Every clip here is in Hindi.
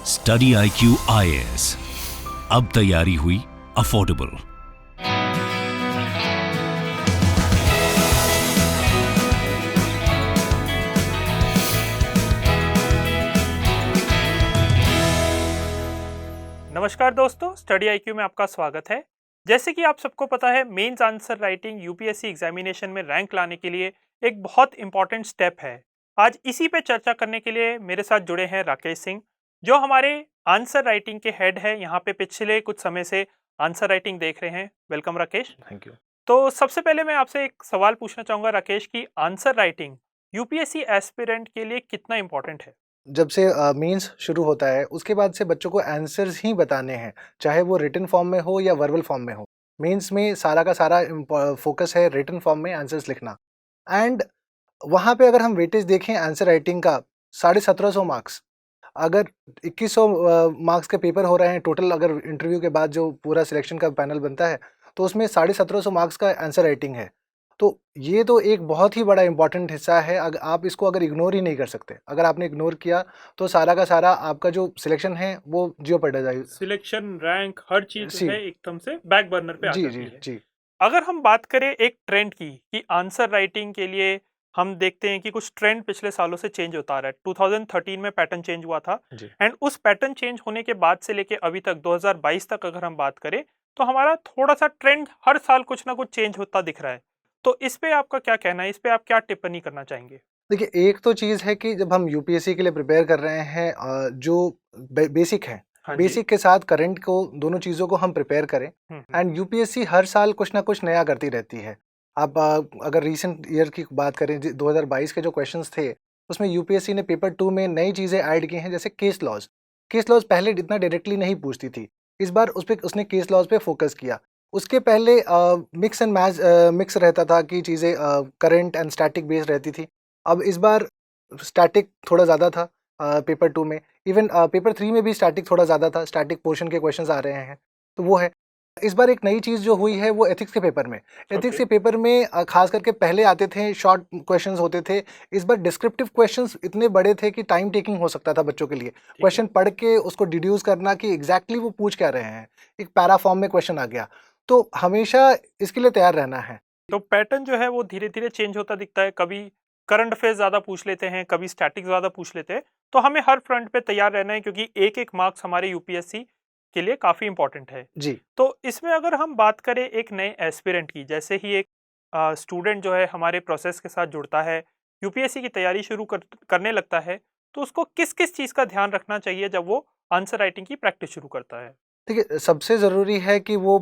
स्टडी IQ IAS, अब तैयारी हुई अफोर्डेबल। नमस्कार दोस्तों, स्टडी IQ में आपका स्वागत है। जैसे कि आप सबको पता है, mains answer writing UPSC examination में रैंक लाने के लिए एक बहुत इंपॉर्टेंट स्टेप है। आज इसी पे चर्चा करने के लिए मेरे साथ जुड़े हैं राकेश सिंह, जो हमारे आंसर राइटिंग के हेड है। यहाँ पे पिछले कुछ समय से आंसर राइटिंग देख रहे हैं। वेलकम राकेश। Thank you. तो सबसे पहले मैं आपसे एक सवाल पूछना चाहूँगा राकेश, की आंसर राइटिंग यूपीएससी एस्पिरेंट के लिए कितना इंपॉर्टेंट है? जब से मेंस शुरू होता है उसके बाद से बच्चों को आंसर्स ही बताने हैं, चाहे वो रिटन फॉर्म में हो या वर्बल फॉर्म में हो। मेंस में सारा का सारा फोकस है रिटन फॉर्म में आंसर्स लिखना। एंड वहाँ पे अगर हम वेटेज देखें आंसर राइटिंग का 1750 मार्क्स, अगर 2100 मार्क्स के पेपर हो रहे हैं टोटल, अगर इंटरव्यू के बाद जो पूरा सिलेक्शन का पैनल बनता है तो उसमें 1750 मार्क्स का आंसर राइटिंग है। तो ये तो एक बहुत ही बड़ा इंपॉर्टेंट हिस्सा है। अगर आप इसको अगर इग्नोर ही नहीं कर सकते, अगर आपने इग्नोर किया तो सारा का सारा आपका जो सिलेक्शन है वो जियो पड़ जाएगी। सिलेक्शन, रैंक, हर चीज जी है एकदम से बैक बर्नर पे आ जी जाती जी है। जी अगर हम बात करें एक ट्रेंड की, कि आंसर राइटिंग के लिए हम देखते हैं कि कुछ ट्रेंड पिछले सालों से चेंज होता आ रहा है। 2013 में पैटर्न चेंज हुआ था, जी एंड उस पैटर्न चेंज होने के बाद से लेके अभी तक 2022 तक अगर हम बात करें, तो हमारा थोड़ा सा ट्रेंड हर साल कुछ ना कुछ चेंज होता दिख रहा है। तो इस पे आपका क्या कहना है? इस पे आप क्या टिप्पणी करना चाहेंगे? देखिए, एक तो चीज़ है कि जब हम यूपीएससी के लिए प्रिपेयर कर रहे हैं, जो बेसिक है, हाँ जी। बेसिक के साथ करंट को, दोनों चीज़ों को हम प्रिपेयर करें। हम्म। एंड यूपीएससी हर साल कुछ ना कुछ नया करती रहती है। अब अगर रीसेंट ईयर की बात करें, 2022 के जो क्वेश्चंस थे उसमें यूपीएससी ने पेपर 2 में नई चीज़ें ऐड की हैं, जैसे केस लॉज। केस लॉज पहले इतना डायरेक्टली नहीं पूछती थी, इस बार उस पे उसने केस लॉज पे फोकस किया। उसके पहले मिक्स एंड मैच मिक्स रहता था कि चीज़ें करंट एंड स्टैटिक बेस्ड रहती थी। अब इस बार स्टैटिक थोड़ा ज़्यादा था पेपर 2 में। इवन पेपर 3 में भी स्टैटिक थोड़ा ज़्यादा था, स्टैटिक पोर्शन के क्वेश्चंस आ रहे हैं, तो वो है। इस बार एक नई चीज़ जो हुई है वो एथिक्स के पेपर में। Ethics okay. के पेपर में खास करके पहले आते थे शॉर्ट क्वेश्चंस होते थे, इस बार डिस्क्रिप्टिव क्वेश्चंस इतने बड़े थे कि टाइम टेकिंग हो सकता था बच्चों के लिए। ठीक है। क्वेश्चन पढ़ के उसको डिड्यूस करना कि एग्जैक्टली वो पूछ क्या रहे हैं, एक पैरा फॉर्म में क्वेश्चन आ गया। तो हमेशा इसके लिए तैयार रहना है। तो पैटर्न जो है वो धीरे-धीरे चेंज होता दिखता है। कभी करंट अफेयर्स ज़्यादा पूछ लेते हैं, कभी स्टैटिक ज़्यादा पूछ लेते हैं। तो हमें हर फ्रंट पे तैयार रहना है, क्योंकि एक-एक मार्क्स हमारे यूपीएससी के लिए काफ़ी इंपॉर्टेंट है। जी तो इसमें अगर हम बात करें एक नए एस्पिरेंट की, जैसे ही एक स्टूडेंट जो है हमारे प्रोसेस के साथ जुड़ता है, यूपीएससी की तैयारी शुरू करने लगता है, तो उसको किस-किस चीज़ का ध्यान रखना चाहिए जब वो आंसर राइटिंग की प्रैक्टिस शुरू करता है? देखिए, सबसे ज़रूरी है कि वो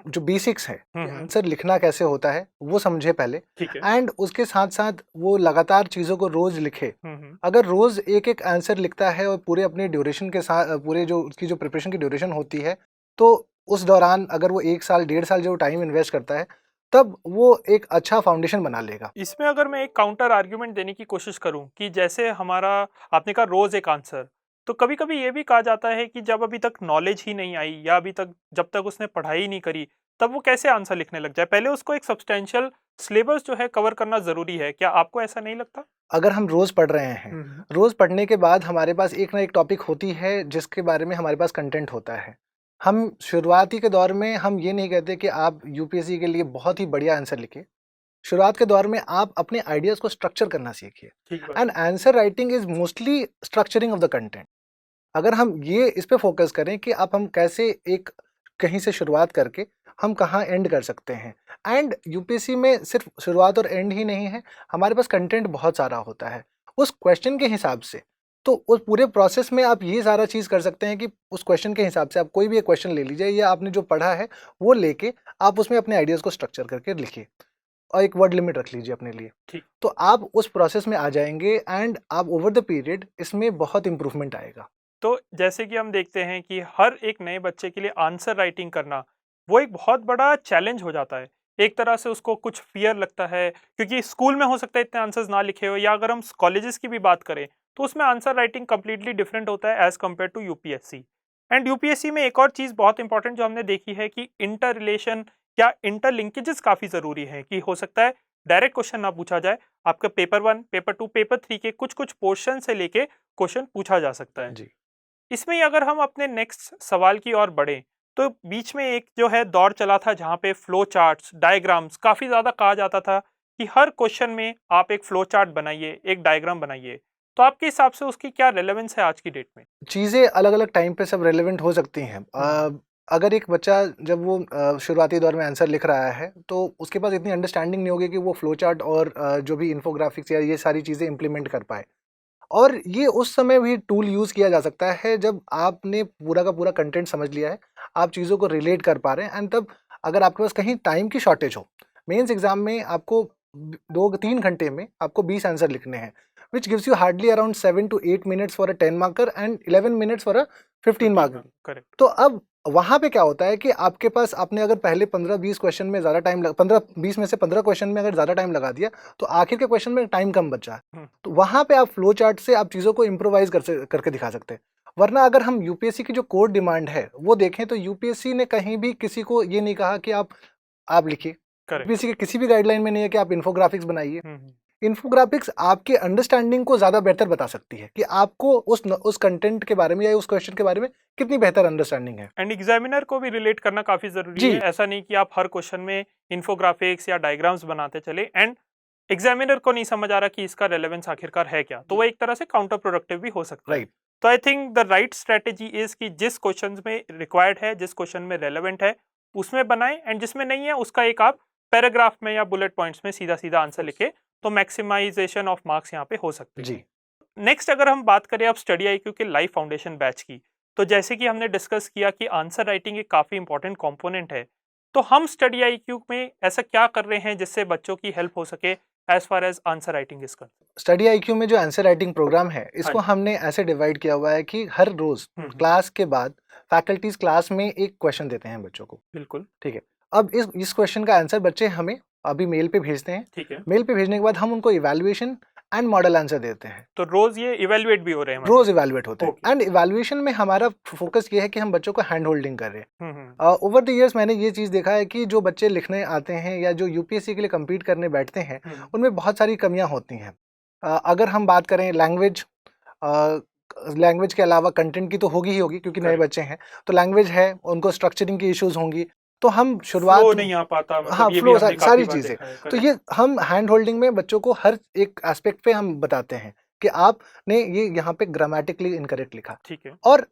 जो बेसिक्स है हुँ, कि हुँ। आंसर लिखना कैसे होता है, वो समझे पहले। ठीक है। एंड उसके साथ-साथ वो लगातार चीज़ों को रोज़ लिखे। हुँ, हुँ। अगर रोज़ एक-एक आंसर लिखता है और पूरे अपने ड्यूरेशन के साथ पूरे जो उसकी जो प्रिपरेशन की ड्यूरेशन होती है, तो उस दौरान अगर वो 1 साल, डेढ़ साल जो टाइम इन्वेस्ट करता है, तब वो एक अच्छा फाउंडेशन बना लेगा। इसमें अगर मैं एक काउंटर आर्ग्यूमेंट देने की कोशिश करूं, कि जैसे हमारा, आपने कहा रोज एक आंसर, तो कभी कभी ये भी कहा जाता है कि जब अभी तक नॉलेज ही नहीं आई, या अभी तक जब तक उसने पढ़ाई नहीं करी, तब वो कैसे आंसर लिखने लग जाए? पहले उसको एक सब्सटेंशियल सिलेबस जो है कवर करना जरूरी है। क्या आपको ऐसा नहीं लगता? अगर हम रोज़ पढ़ रहे हैं, हम्म। रोज़ पढ़ने के बाद हमारे पास एक ना एक टॉपिक होती है जिसके बारे में हमारे पास कंटेंट होता है। हम शुरुआती के दौर में हम ये नहीं कहते कि आप यूपीएससी के लिए बहुत ही बढ़िया आंसर लिखिए। शुरुआत के दौर में आप अपने आइडियाज़ को स्ट्रक्चर करना सीखिए। ठीक बात एंड है। Answer writing is mostly structuring of the content. अगर हम ये इस पे फ़ोकस करें कि अब हम कैसे एक कहीं से शुरुआत करके हम कहाँ एंड कर सकते हैं। एंड यूपीएससी में सिर्फ शुरुआत और एंड ही नहीं है, हमारे पास कंटेंट बहुत सारा होता है। उस क्वेश्चन के हिसाब से, तो उस पूरे प्रोसेस में आप ये सारा चीज़ कर सकते हैं कि उस क्वेश्चन के हिसाब से आप कोई भी एक क्वेश्चन ले लीजिए या आपने जो पढ़ा है वो लेके आप उसमें अपने आइडियाज़ को स्ट्रक्चर करके लिखिए और एक वर्ड लिमिट रख लीजिए अपने लिए। ठीक। तो आप उस प्रोसेस में आ जाएँगे एंड आप ओवर द पीरियड इसमें बहुत इम्प्रूवमेंट आएगा। तो जैसे कि हम देखते हैं कि हर एक नए बच्चे के लिए आंसर राइटिंग करना वो एक बहुत बड़ा चैलेंज हो जाता है। एक तरह से उसको कुछ फियर लगता है, क्योंकि स्कूल में हो सकता है इतने आंसर्स ना लिखे हो, या अगर हम कॉलेजेस की भी बात करें तो उसमें आंसर राइटिंग कंप्लीटली डिफरेंट होता है as compared to UPSC. And UPSC में एक और चीज़ बहुत इंपॉर्टेंट जो हमने देखी है, कि इंटर रिलेशन या इंटर लिंकेजेस काफ़ी ज़रूरी हैं। कि हो सकता है डायरेक्ट क्वेश्चन ना पूछा जाए, आपका पेपर 1, पेपर 2, पेपर 3 के कुछ कुछ पोर्शन से लेके क्वेश्चन पूछा जा सकता है। जी। इसमें ही अगर हम अपने नेक्स्ट सवाल की ओर बढ़े, तो बीच में एक जो है दौर चला था जहाँ पे फ्लो चार्ट्स, डायग्राम्स काफ़ी ज़्यादा कहा जाता था कि हर क्वेश्चन में आप एक फ्लो चार्ट बनाइए, एक डायग्राम बनाइए। तो आपके हिसाब से उसकी क्या रेलेवेंस है आज की डेट में? चीज़ें अलग-अलग टाइम पे सब रेलेवेंट हो सकती हैं। अगर एक बच्चा जब वो शुरुआती दौर में आंसर लिख रहा है, तो उसके पास इतनी अंडरस्टैंडिंग नहीं होगी कि वो फ्लो चार्ट और जो भी इन्फोग्राफिक्स या ये सारी चीज़ें इम्प्लीमेंट कर पाए। और ये उस समय भी टूल यूज़ किया जा सकता है जब आपने पूरा का पूरा कंटेंट समझ लिया है, आप चीज़ों को रिलेट कर पा रहे हैं एंड तब अगर आपके पास कहीं टाइम की शॉर्टेज हो, मेंस एग्ज़ाम में आपको 2-3 घंटे में आपको 20 आंसर लिखने हैं, which gives you hardly around 7 to 8 minutes for a 10 marker and 11 minutes for a 15 marker. Correct. तो अब वहाँ पे क्या होता है कि आपके पास आपने अगर पहले 15-20 क्वेश्चन में ज़्यादा टाइम 15-20 में से 15 क्वेश्चन में अगर ज़्यादा टाइम लगा दिया, तो आखिर के क्वेश्चन में टाइम कम बचा है। हम्म, तो वहाँ पे आप फ्लो चार्ट से आप चीज़ों को इम्प्रोवाइज़ करके दिखा सकते हैं। वरना अगर हम यूपीएससी की जो कोर डिमांड है, वो देखें तो यूपीएससी ने कहीं भी किसी को ये नहीं कहा कि आप लिखिए। करेक्ट। यूपीएससी के किसी भी गाइडलाइन में नहीं है कि आप इन्फोग्राफिक्स बनाइए। हम्म, इन्फोग्राफिक्स आपके अंडरस्टैंडिंग को ज़्यादा बेहतर बता सकती है कि आपको उस कंटेंट के बारे में या उस क्वेश्चन के बारे में कितनी बेहतर अंडरस्टैंडिंग है। एंड एग्जामिनर को भी रिलेट करना काफ़ी ज़रूरी जी। है। ऐसा नहीं कि आप हर क्वेश्चन में इन्फोग्राफिक्स या डायग्राम्स बनाते चले एंड एग्जामिनर को नहीं समझ आ रहा कि इसका रेलेवेंस आखिरकार है क्या, तो वो एक तरह से काउंटर प्रोडक्टिव भी हो सकता है। राइट। तो I think the right strategy is कि जिस क्वेश्चन में रिक्वायर्ड है, जिस क्वेश्चन में रेलेवेंट है, उसमें बनाएं एंड जिसमें नहीं है उसका एक आप पैराग्राफ में या बुलेट पॉइंट्स में सीधा सीधा आंसर लिखे, तो मैक्सिमाइजेशन ऑफ मार्क्स यहाँ पे हो सकते हैं। जी। नेक्स्ट अगर हम बात करें अब स्टडी आईक्यू के लाइव फाउंडेशन बैच की, तो जैसे कि हमने डिस्कस किया कि आंसर राइटिंग एक काफ़ी इंपॉर्टेंट कंपोनेंट है, तो हम स्टडी आईक्यू में ऐसा क्या कर रहे हैं जिससे बच्चों की हेल्प हो सके as far as answer writing is concern? Study IQ में जो आंसर राइटिंग प्रोग्राम है, इसको हाँ जी। हमने ऐसे डिवाइड किया हुआ है कि हर रोज क्लास के बाद फैकल्टीज क्लास में एक क्वेश्चन देते हैं बच्चों को। बिल्कुल। ठीक है। अब इस क्वेश्चन का आंसर बच्चे हमें अभी मेल पे भेजते हैं। ठीक है। मेल पे भेजने के बाद हम उनको इवैल्यूएशन एंड मॉडल आंसर देते हैं। तो रोज ये इवेल्युएट भी हो रहे हैं रोज मतलब? इवैल्यूएट होते हैं Okay. एंड इवैल्यूएशन में हमारा फोकस ये है कि हम बच्चों को हैंड होल्डिंग कर रहे हैं। हम्म। ओवर द इयर्स मैंने ये चीज़ देखा है कि जो बच्चे लिखने आते हैं या जो यूपीएससी के लिए compete करने बैठते हैं, उनमें बहुत सारी कमियां होती हैं। अगर हम बात करें लैंग्वेज के अलावा कंटेंट की तो होगी ही होगी, क्योंकि नए Correct. बच्चे हैं, तो लैंग्वेज है, उनको स्ट्रक्चरिंग की इश्यूज होंगी। तो हम फ्लो शुरुआत नहीं आ पाता, मतलब हाँ, ये भी फ्लो हमने सारी काफी बार चीज़ें। देखा है। तो Correct. ये हम हैंड होल्डिंग में बच्चों को हर एक एस्पेक्ट पे हम बताते हैं कि आपने ये यहाँ पे ग्रामेटिकली इनकरेक्ट लिखा। ठीक है। और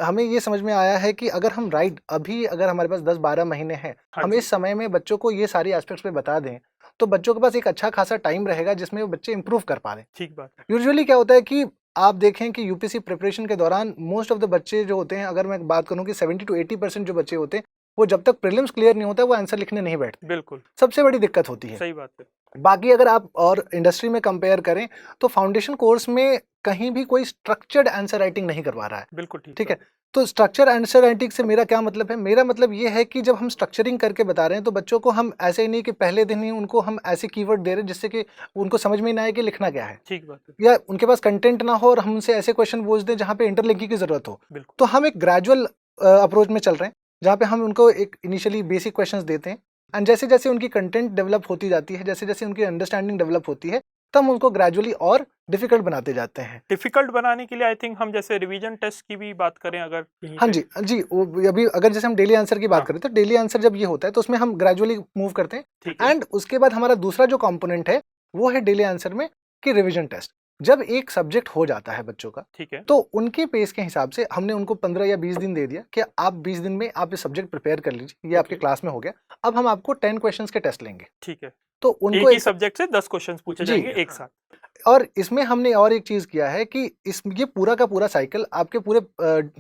हमें ये समझ में आया है कि अगर हम अगर हमारे पास 10-12 महीने हैं, हाँ हम जी। इस समय में बच्चों को ये सारी एस्पेक्ट्स पे बता दें, तो बच्चों के पास एक अच्छा खासा टाइम रहेगा जिसमें वो बच्चे इंप्रूव कर पा रहे हैं। ठीक बात है। यूजुअली क्या होता है कि आप देखें कि यूपीएससी प्रिपरेशन के दौरान मोस्ट ऑफ द बच्चे जो होते हैं, अगर मैं बात करूं कि 70 टू 80% जो बच्चे होते हैं, वो जब तक प्रीलिम्स क्लियर नहीं होता वो आंसर लिखने नहीं बैठते। बिल्कुल सबसे बड़ी दिक्कत होती है। सही बात है। बाकी अगर आप और इंडस्ट्री में कंपेयर करें, तो फाउंडेशन कोर्स में कहीं भी कोई स्ट्रक्चर्ड आंसर राइटिंग नहीं करवा रहा है। बिल्कुल ठीक ठीक बात है। तो स्ट्रक्चर आंसर राइटिंग से मेरा क्या मतलब है? मेरा मतलब ये है कि जब हम स्ट्रक्चरिंग करके बता रहे हैं, तो बच्चों को हम ऐसे ही नहीं कि पहले दिन ही उनको हम ऐसे कीवर्ड दे रहे हैं जिससे कि उनको समझ में ना आए कि लिखना क्या है, ठीक बात है। या उनके पास कंटेंट ना हो और हम उनसे ऐसे क्वेश्चन पूछ दें जहाँ पे इंटरलिंकिंग की जरूरत हो। बिल्कुल। तो हम एक ग्रेजुअल अप्रोच में चल रहे हैं, जहाँ पे हम उनको एक इनिशियली बेसिक क्वेश्चंस देते हैं एंड जैसे जैसे उनकी कंटेंट डेवलप होती जाती है, जैसे जैसे उनकी अंडरस्टैंडिंग डेवलप होती है, तब हम उनको ग्रेजुअली और डिफिकल्ट बनाते जाते हैं। डिफिकल्ट बनाने के लिए आई थिंक हम जैसे रिवीजन टेस्ट की भी बात करें अगर कहीं हाँ पे। जी, जी। अभी अगर जैसे हम डेली आंसर की बात हाँ। करें, तो डेली आंसर जब ये होता है तो उसमें हम ग्रेजुअली मूव करते हैं ठीक है। एंड उसके बाद हमारा दूसरा जो कंपोनेंट है, वो है डेली आंसर में कि रिवीजन टेस्ट। जब एक सब्जेक्ट हो जाता है बच्चों का, ठीक है। तो उनके पेस के हिसाब से हमने उनको 15 या 20 दिन दे दिया कि आप 20 दिन में आप ये सब्जेक्ट प्रिपेयर कर लीजिए, ये आपके Okay. क्लास में हो गया। अब हम आपको 10 क्वेश्चंस के टेस्ट लेंगे, ठीक है। तो एक उनको ही सब्जेक्ट से 10 क्वेश्चंस पूछे जी। जाएंगे एक हाँ। साथ। और इसमें हमने और एक चीज किया है कि ये पूरा का पूरा साइकिल आपके पूरे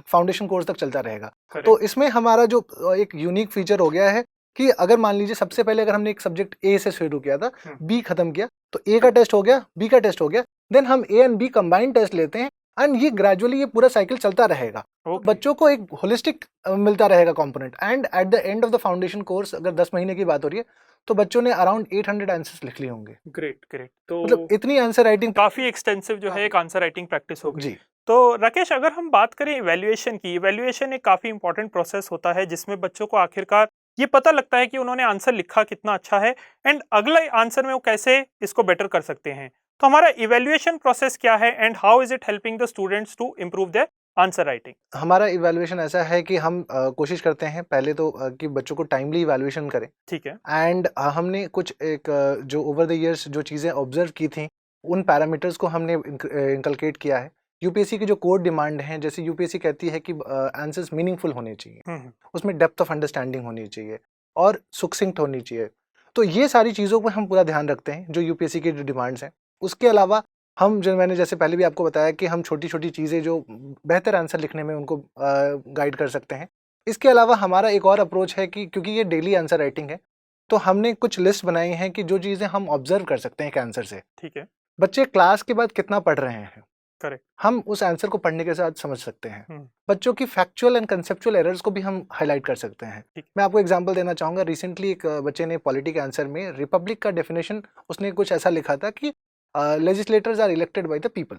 फाउंडेशन कोर्स तक चलता रहेगा। तो करेक्ट। इसमें हमारा जो एक यूनिक फीचर हो गया है कि अगर मान लीजिए सबसे पहले अगर हमने एक सब्जेक्ट ए से शुरू किया था, बी खत्म किया, तो ए का टेस्ट हो गया, बी का टेस्ट हो गया, देन हम A and B combined test लेते हैं एंड ये ग्रेजुअली ये पूरा साइकिल चलता रहेगा। Okay. बच्चों को एक होलिस्टिक मिलता रहेगा component and at the end of the foundation course, अगर 10 महीने की बात हो रही है, तो बच्चों ने अराउंड 800 आंसर्स लिख लिए होंगे। Great great. तो मतलब इतनी आंसर राइटिंग काफी एक्सटेंसिव जो है काफी। एक आंसर राइटिंग प्रैक्टिस हो गई। जी। तो राकेश अगर हम बात करें इवैल्यूएशन की, इवैल्यूएशन एक काफी इंपॉर्टेंट प्रोसेस होता है जिसमें बच्चों को आखिरकार ये पता लगता है कि उन्होंने आंसर लिखा कितना अच्छा है एंड अगले आंसर में वो कैसे इसको बेटर कर सकते हैं। तो हमारा इवैल्यूएशन प्रोसेस क्या है and how is it helping the students to improve their answer writing? हमारा इवैल्यूएशन ऐसा है कि हम कोशिश करते हैं पहले तो कि बच्चों को टाइमली इवैल्यूएशन करें। ठीक है। एंड हमने कुछ एक जो ओवर द इयर्स जो चीज़ें ऑब्जर्व की थी, उन पैरामीटर्स को हमने इंकलकेट किया है। यूपीएससी की जो कोर डिमांड है, जैसे यूपीएससी कहती है कि आंसर्स मीनिंगफुल होने चाहिए, उसमें डेप्थ ऑफ अंडरस्टैंडिंग होनी चाहिए और सुक्सिंक्ट होनी चाहिए। तो ये सारी चीज़ों पर हम पूरा ध्यान रखते हैं जो यूपीएससी की जो डिमांड्स हैं। उसके अलावा हम जो मैंने जैसे पहले भी आपको बताया कि हम छोटी-छोटी चीज़ें जो बेहतर आंसर लिखने में उनको गाइड कर सकते हैं। इसके अलावा हमारा एक और अप्रोच है कि क्योंकि ये डेली आंसर राइटिंग है, तो हमने कुछ लिस्ट बनाई हैं कि जो चीज़ें हम ऑब्जर्व कर सकते हैं एक आंसर से। ठीक है। बच्चे क्लास के बाद कितना पढ़ रहे हैं, करेक्ट। हम उस आंसर को पढ़ने के साथ समझ सकते हैं। हम्म। बच्चों की फैक्चुअल एंड कंसेप्चुअल एरर्स को भी हम हाईलाइट कर सकते हैं। ठीक। मैं आपको एग्जांपल देना चाहूँगा। रिसेंटली एक बच्चे ने पॉलिटी के आंसर में रिपब्लिक का डेफिनेशन उसने कुछ ऐसा लिखा था कि legislators are elected by the people.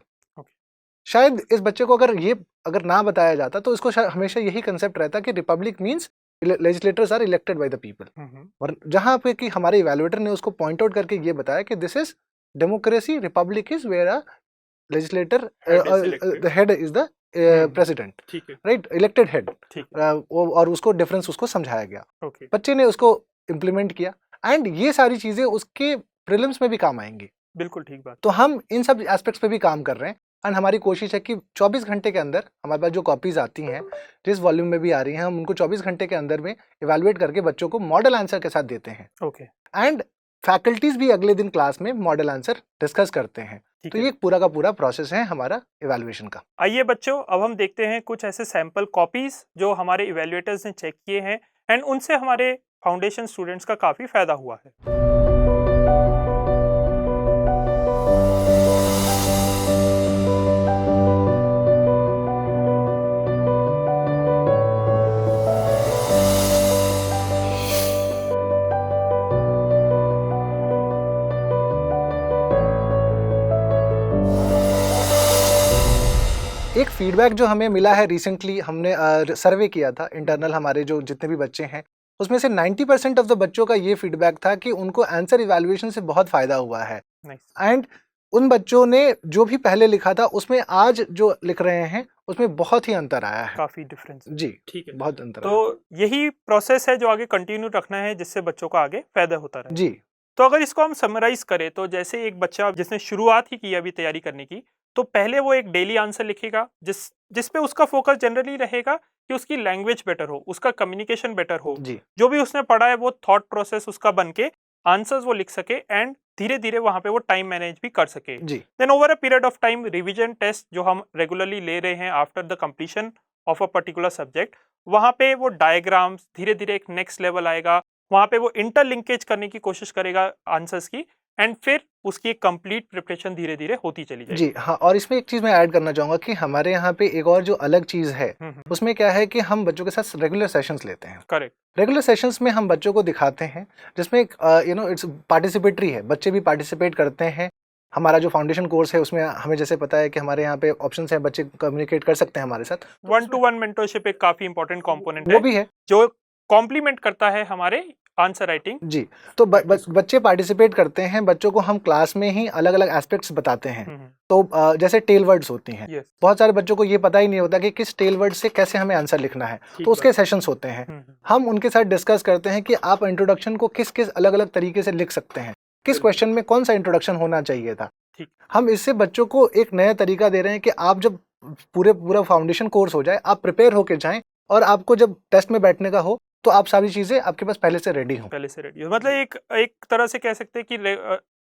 शायद इस बच्चे को अगर ना बताया जाता तो इसको हमेशा यही कंसेप्ट रहता कि republic means legislators are elected by the people. और जहाँ पे कि हमारे इवैल्यूएटर ने उसको पॉइंट आउट करके ये बताया कि this is democracy, republic is where a legislator the head is the president, right, elected head. और उसको डिफरेंस उसको समझाया गया। बच्चे ने उसको इम्प्लीमेंट किया एंड ये सारी चीजें उसके प्रीलिम्स में भी काम आएंगी। बिल्कुल ठीक बात। तो हम इन सब एस्पेक्ट्स पे भी काम कर रहे हैं एंड हमारी कोशिश है कि 24 घंटे के अंदर हमारे पास जो कॉपीज आती हैं, जिस वॉल्यूम में भी आ रही हैं, हम उनको 24 घंटे के अंदर में इवैल्यूएट करके बच्चों को मॉडल आंसर के साथ देते हैं। ओके। एंड फैकल्टीज भी अगले दिन क्लास में मॉडल आंसर डिस्कस करते हैं। तो ये पूरा का पूरा प्रोसेस है हमारा इवैल्यूएशन का। आइए बच्चों, अब हम देखते हैं कुछ ऐसे सैंपल कॉपीज जो हमारे इवैल्यूएटर्स ने चेक किए हैं एंड उनसे हमारे फाउंडेशन स्टूडेंट्स का काफी फायदा हुआ है। एक फीडबैक जो हमें मिला है, रिसेंटली हमने सर्वे किया था इंटरनल, हमारे जो जितने भी बच्चे हैं उसमें से 90% ऑफ द बच्चों का ये फीडबैक था कि उनको आंसर इवैल्यूएशन से बहुत फायदा हुआ है। एंड उन बच्चों ने जो भी पहले लिखा था उसमें आज जो लिख रहे हैं उसमें बहुत ही अंतर आया है, काफी डिफरेंस। जी ठीक है, बहुत अंतर। तो यही प्रोसेस है जो आगे कंटिन्यू रखना है जिससे बच्चों को आगे फायदा होता रहे। जी। तो अगर इसको हम समराइज करें तो जैसे एक बच्चा जिसने शुरुआत ही की अभी तैयारी करने की, तो पहले वो एक डेली आंसर लिखेगा जिस पे उसका फोकस जनरली रहेगा कि उसकी लैंग्वेज बेटर हो, उसका कम्युनिकेशन बेटर हो, जो भी उसने पढ़ा है वो थॉट प्रोसेस उसका बन के आंसर्स वो लिख सके एंड धीरे धीरे वहां पे वो टाइम मैनेज भी कर सके। Then over a period of time revision test जो हम रेगुलरली ले रहे हैं after the completion of a particular subject, वहां पे वो डायग्राम्स धीरे धीरे एक नेक्स्ट लेवल आएगा, वहां पे वो इंटरलिंकेज करने की कोशिश करेगा आंसर्स की एंड फिर उसकी एक कंप्लीट प्रिपरेशन धीरे धीरे होती चली जाएगी। जी हाँ, और इसमें एक चीज मैं ऐड करना चाहूंगा कि हमारे यहाँ पे एक और जो अलग चीज है उसमें क्या है कि हम बच्चों के साथ रेगुलर सेशंस लेते हैं। करेक्ट। रेगुलर सेशंस में हम बच्चों को दिखाते हैं जिसमें इट्स पार्टिसिपेटरी है, बच्चे भी पार्टिसिपेट करते हैं। हमारा जो फाउंडेशन कोर्स है उसमें हमें जैसे पता है कि हमारे यहाँ पे ऑप्शंस हैं, बच्चे कम्युनिकेट कर सकते हैं हमारे साथ। 1-to-1 मेंटरशिप एक काफी इंपॉर्टेंट कंपोनेंट वो भी है जो कॉम्प्लीमेंट करता है हमारे आंसर राइटिंग। जी, तो बच्चे पार्टिसिपेट करते हैं, बच्चों को हम क्लास में ही अलग अलग एस्पेक्ट्स बताते हैं। तो जैसे टेल वर्ड्स होती हैं, बहुत सारे बच्चों को ये पता ही नहीं होता कि किस टेल वर्ड से कैसे हमें आंसर लिखना है, तो उसके सेशंस होते हैं। हम उनके साथ डिस्कस करते हैं कि आप इंट्रोडक्शन को किस किस अलग अलग तरीके से लिख सकते हैं, किस क्वेश्चन में कौन सा इंट्रोडक्शन होना चाहिए था। हम इससे बच्चों को एक नया तरीका दे रहे हैं कि आप जब पूरा फाउंडेशन कोर्स हो जाए, आप प्रिपेयर होके जाएं और आपको जब टेस्ट में बैठने का हो तो आप सारी चीजें आपके पास पहले से रेडी हो। मतलब एक तरह से कह सकते हैं कि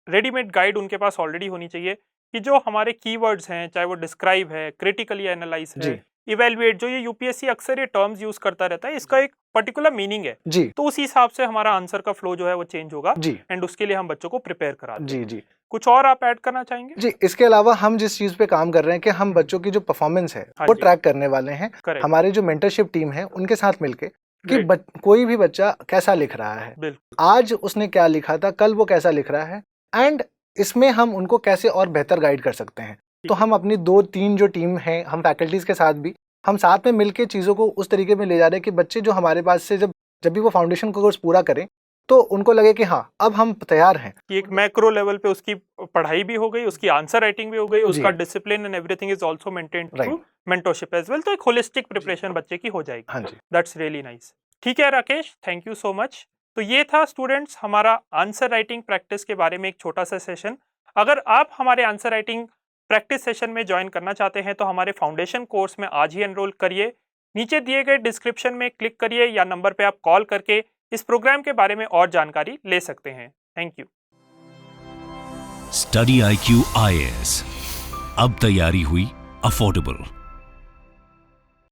रेडीमेड गाइड उनके पास ऑलरेडी होनी चाहिए कि जो हमारे कीवर्ड्स हैं, चाहे वो डिस्क्राइब है, क्रिटिकली एनालाइज है, इवैल्यूएट, जो ये यूपीएससी अक्सर ये टर्म्स यूज करता रहता है, इसका एक पर्टिकुलर मीनिंग है जी। तो उस हिसाब से हमारा आंसर का फ्लो जो है वो चेंज होगा जी, एंड उसके लिए हम बच्चों को प्रिपेयर कराते हैं। जी जी। कुछ और आप ऐड करना चाहेंगे? जी, इसके अलावा हम जिस चीज पे काम कर रहे हैं कि हम बच्चों की जो परफॉर्मेंस है वो ट्रैक करने वाले हैं। हमारे जो मेंटरशिप टीम है उनके साथ मिलके कि कोई भी बच्चा कैसा लिख रहा है, आज उसने क्या लिखा था, कल वो कैसा लिख रहा है, एंड इसमें हम उनको कैसे और बेहतर गाइड कर सकते हैं। तो हम अपनी 2-3 जो टीम है, हम फैकल्टीज के साथ भी हम साथ में मिलके चीज़ों को उस तरीके में ले जा रहे हैं कि बच्चे जो हमारे पास से जब भी वो फाउंडेशन कोर्स पूरा करें तो उनको लगे कि हाँ, अब हम तैयार हैं। कि एक मैक्रो लेवल पे उसकी पढ़ाई भी हो गई, उसकी आंसर राइटिंग भी हो गई, उसका discipline and everything is also maintained through mentorship as well. तो एक होलिस्टिक प्रिपरेशन बच्चे की हो जाएगी। हाँ जी। That's really nice. ठीक है Rakesh, thank you so much. तो ये था स्टूडेंट्स हमारा आंसर राइटिंग प्रैक्टिस के बारे में एक छोटा सा सेशन। अगर आप हमारे आंसर राइटिंग प्रैक्टिस सेशन में ज्वाइन करना चाहते हैं तो हमारे फाउंडेशन कोर्स में आज ही एनरोल करिए। नीचे दिए गए डिस्क्रिप्शन में क्लिक करिए या नंबर पे आप कॉल करके इस प्रोग्राम के बारे में और जानकारी ले सकते हैं। Thank you. Study IQ IAS, अब तैयारी हुई अफोर्डेबल।